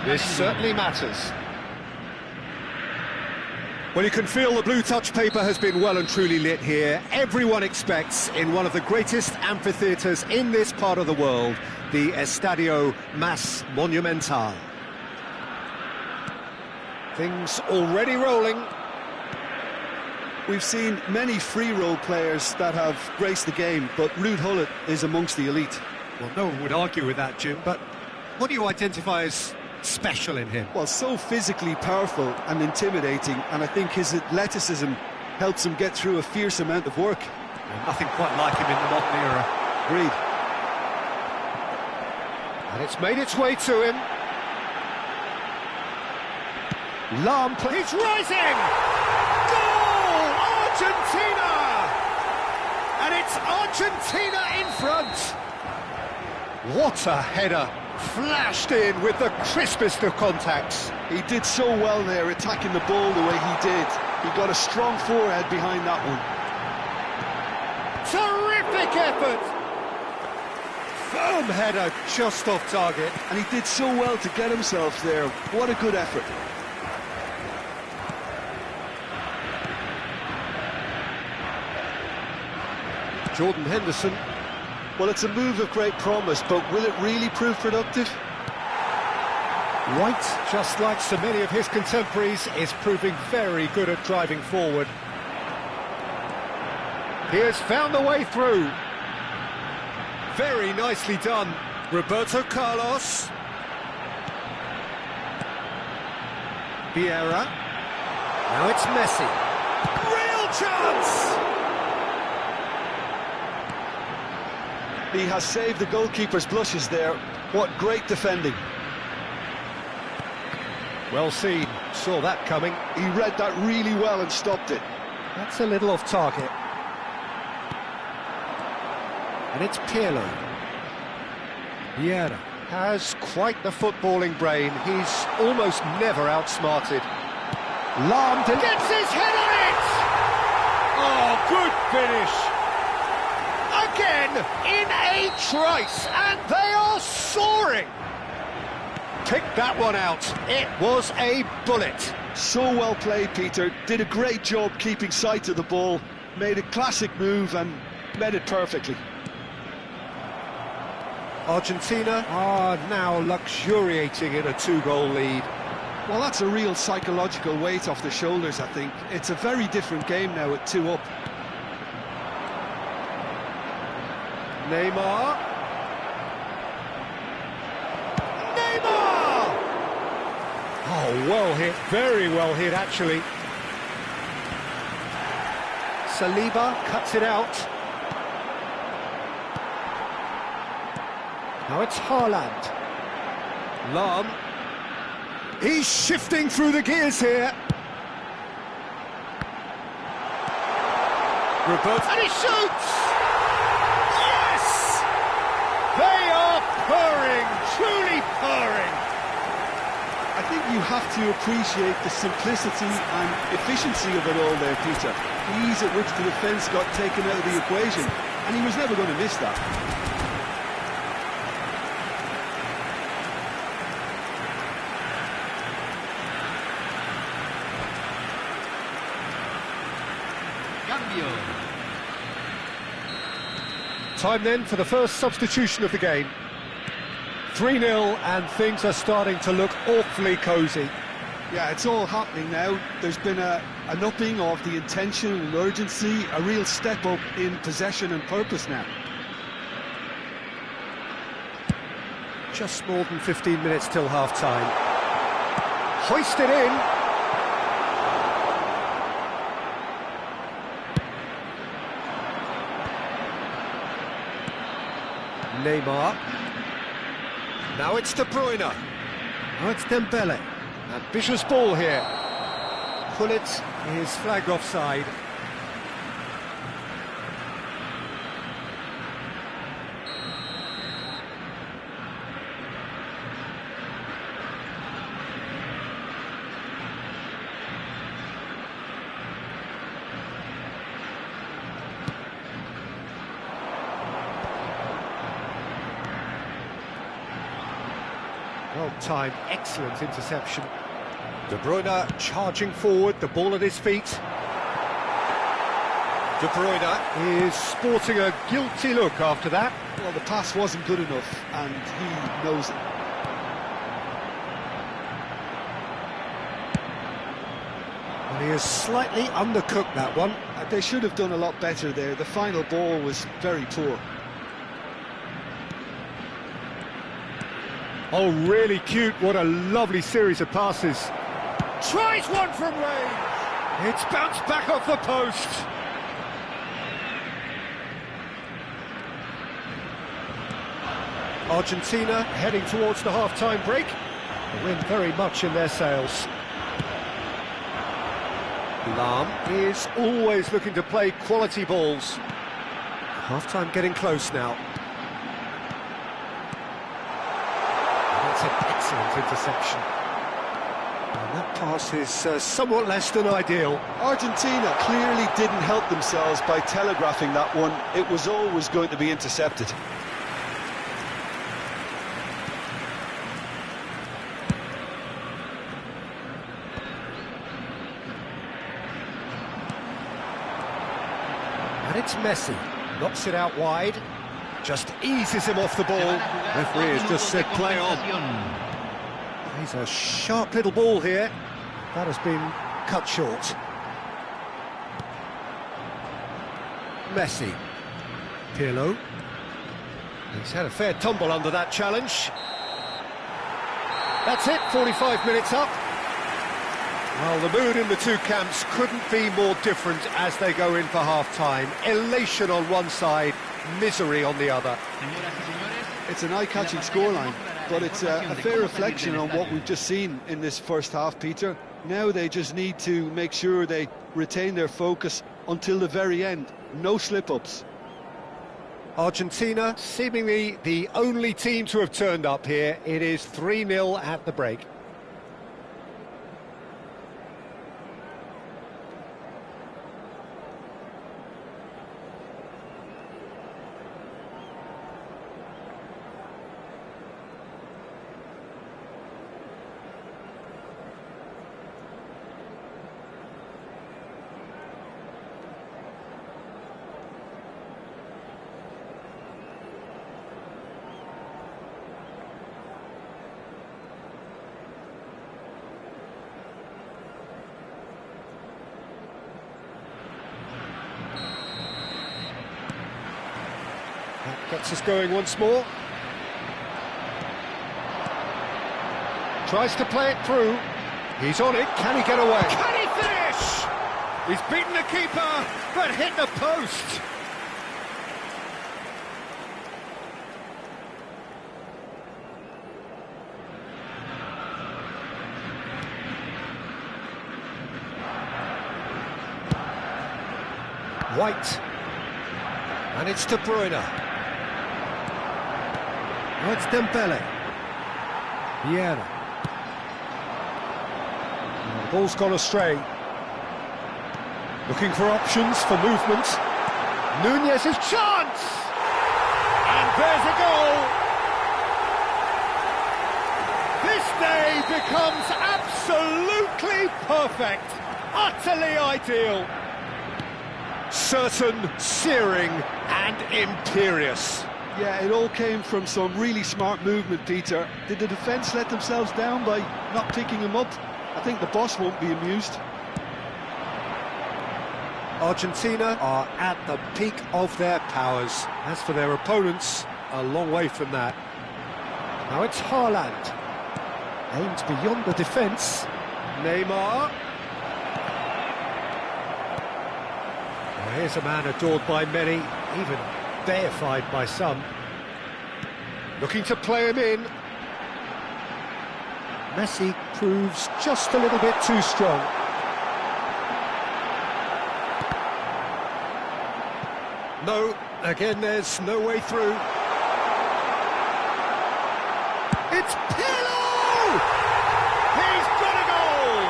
This certainly matters. Well, you can feel the blue touch paper has been well and truly lit here. Everyone expects, in one of the greatest amphitheatres in this part of the world, the Estadio Mas Monumental. Things already rolling. We've seen many free role players that have graced the game, but Ruud Gullit is amongst the elite. Well, no one would argue with that, Jim, but what do you identify as special in him? Well, so physically powerful and intimidating, and I think his athleticism helps him get through a fierce amount of work. Well, nothing quite like him in the modern era. Agreed. And it's made its way to him. Lahm, he's rising! Goal! Argentina! And it's Argentina in front! What a header! Flashed in with the crispest of contacts. He did so well there, attacking the ball the way he did. He got a strong forehead behind that one. Terrific effort! Firm header, just off target. And he did so well to get himself there. What a good effort. Jordan Henderson. Well, it's a move of great promise, but will it really prove productive? White, just like so many of his contemporaries, is proving very good at driving forward. He has found the way through. Very nicely done. Roberto Carlos. Vieira. Now it's Messi. Real chance! He has saved the goalkeeper's blushes there. What great defending. Well seen. Saw that coming. He read that really well and stopped it. That's a little off target. And it's Pirlo. Vieira has quite the footballing brain. He's almost never outsmarted. Lahm gets his head on it! Oh, good finish! Again, in a trice, and they are soaring! Picked that one out. It was a bullet. So well played, Peter. Did a great job keeping sight of the ball. Made a classic move and met it perfectly. Argentina are now luxuriating in a 2-goal lead. Well, that's a real psychological weight off the shoulders, I think. It's a very different game now at 2 up. Neymar. Neymar! Oh, well hit, very well hit, actually. Saliba cuts it out. Now it's Haaland. Lahm. He's shifting through the gears here. Roberto. And he shoots! Yes! They are purring, truly purring. I think you have to appreciate the simplicity and efficiency of it all there, Peter. The ease at which the defence got taken out of the equation, and he was never going to miss that. Time then for the first substitution of the game. 3-0 and things are starting to look awfully cosy. Yeah, it's all happening now. There's been an upping of the intention and urgency, a real step up in possession and purpose now. Just more than 15 minutes till half-time. Hoisted in. Neymar. Now it's De Bruyne. Now it's Dembele. Ambitious ball here. Gullit is flagged offside. Well-timed, excellent interception. De Bruyne charging forward, the ball at his feet. De Bruyne is sporting a guilty look after that. Well, the pass wasn't good enough, and he knows it. And he has slightly undercooked that one. They should have done a lot better there. The final ball was very poor. Oh, really cute. What a lovely series of passes. Tries one from range. It's bounced back off the post. Argentina heading towards the half-time break. The wind very much in their sails. Lahm is always looking to play quality balls. Half-time getting close now. That's an excellent interception. And that pass is somewhat less than ideal. Argentina clearly didn't help themselves by telegraphing that one. It was always going to be intercepted. And it's Messi. Knocks it out wide. Just eases him off the ball. Referee has just said play on. He's a sharp little ball here. That has been cut short. Messi. Pirlo. He's had a fair tumble under that challenge. That's it, 45 minutes up. Well, the mood in the two camps couldn't be more different as they go in for half-time. Elation on one side, misery on the other. It's an eye-catching scoreline, but it's a fair reflection on what we've just seen in this first half, Peter. Now they just need to make sure they retain their focus until the very end. No slip-ups. Argentina, seemingly the only team to have turned up here. It is 3-0 at the break. That gets us going once more. Tries to play it through. He's on it. Can he get away? Can he finish? He's beaten the keeper, but hit the post. White. And it's De Bruyne. Now it's Dembele. Vieira. The ball's gone astray. Looking for options for movement. Nunez's chance! And there's a goal! This day becomes absolutely perfect. Utterly ideal. Certain, searing and imperious. Yeah, it all came from some really smart movement, Peter. Did the defence let themselves down by not picking him up? I think the boss won't be amused. Argentina are at the peak of their powers. As for their opponents, a long way from that. Now it's Haaland. Aimed beyond the defence. Neymar. Well, here's a man adored by many, even deified by some. Looking to play him in. Messi proves just a little bit too strong. No, again there's no way through. It's Pirlo! He's got a goal!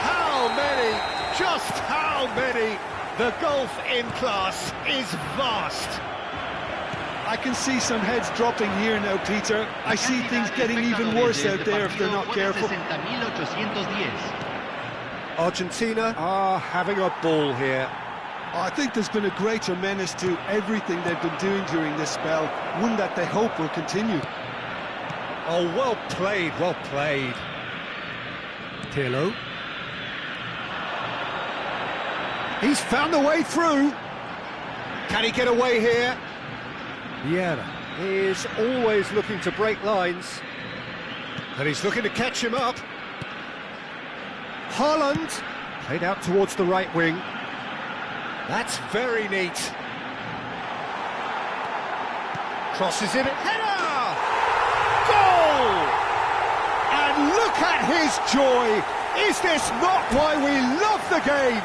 How many, just how many? The gulf in class is vast. I can see some heads dropping here now, Peter. I see things getting even worse out there if they're not careful. Argentina are having a ball here. I think there's been a greater menace to everything they've been doing during this spell, one that they hope will continue. Oh, well played, well played. Pirlo. He's found the way through. Can he get away here? Vieira is always looking to break lines. And he's looking to catch him up. Haaland played out towards the right wing. That's very neat. Crosses in, header! Goal! And look at his joy! Is this not why we love the game?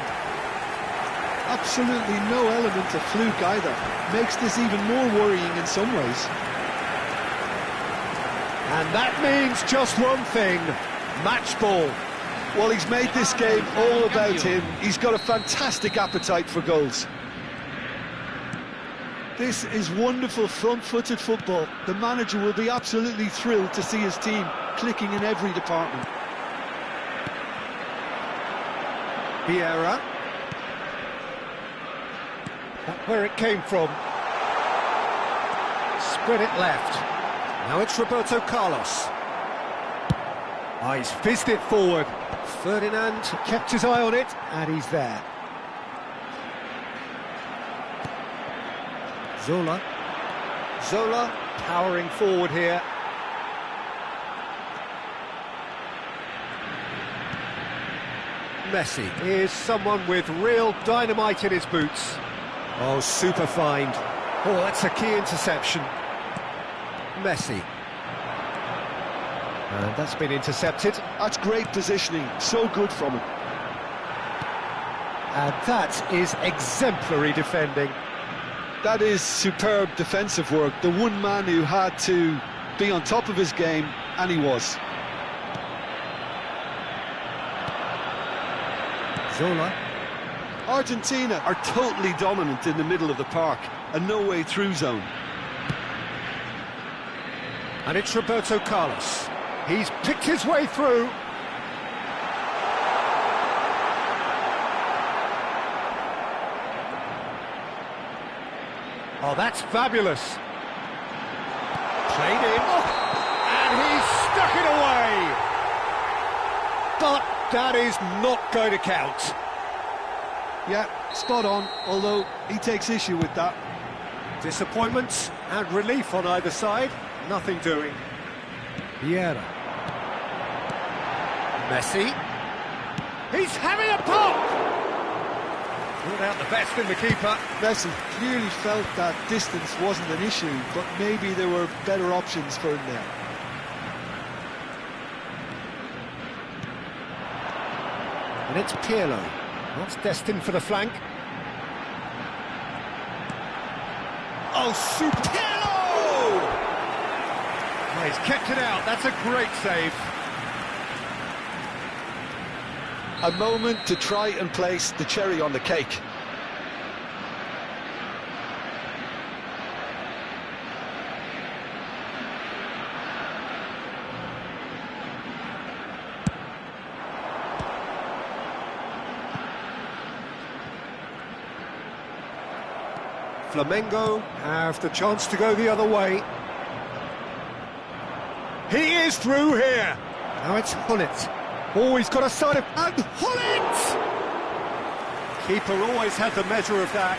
Absolutely no element of fluke either. Makes this even more worrying in some ways. And that means just one thing, match ball. Well, he's made this game all about him. He's got a fantastic appetite for goals. This is wonderful front-footed football. The manager will be absolutely thrilled to see his team clicking in every department. Vieira. Where it came from. Spread it left. Now it's Roberto Carlos. Oh, he's fizzed it forward. Ferdinand kept his eye on it, and he's there. Zola. Zola powering forward here. Messi is someone with real dynamite in his boots. Oh, super find. Oh, that's a key interception. Messi. And that's been intercepted. That's great positioning, so good from him. And that is exemplary defending. That is superb defensive work. The one man who had to be on top of his game, and he was. Zola. Argentina are totally dominant in the middle of the park, a no-way through zone. And it's Roberto Carlos. He's picked his way through. Oh, that's fabulous. Played in. And he's stuck it away. But that is not going to count. Yeah, spot on, although he takes issue with that. Disappointment and relief on either side. Nothing doing. Vieira. Messi. He's having a pop! Ruled out the best in the keeper. Messi clearly felt that distance wasn't an issue, but maybe there were better options for him there. And it's Pirlo. That's destined for the flank. Oh, super! Pirlo! Oh, he's kept it out. That's a great save. A moment to try and place the cherry on the cake. Flamengo have the chance to go the other way. He is through here. Now it's Hullet. Oh, he's got a side of... And Hullet! Keeper always had the measure of that.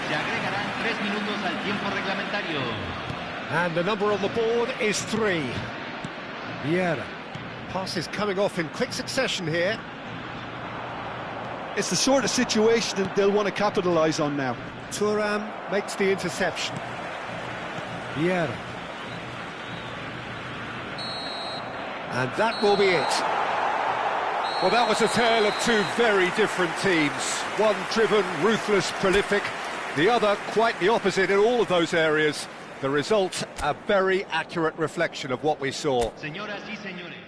Se agregarán 3 minutos al tiempo reglamentario. And the number on the board is 3. Vieira. Passes coming off in quick succession here. It's the sort of situation that they'll want to capitalise on now. Thuram makes the interception. Vieira. And that will be it. Well, that was a tale of two very different teams. One driven, ruthless, prolific. The other quite the opposite in all of those areas. The result, a very accurate reflection of what we saw. Señoras y señores.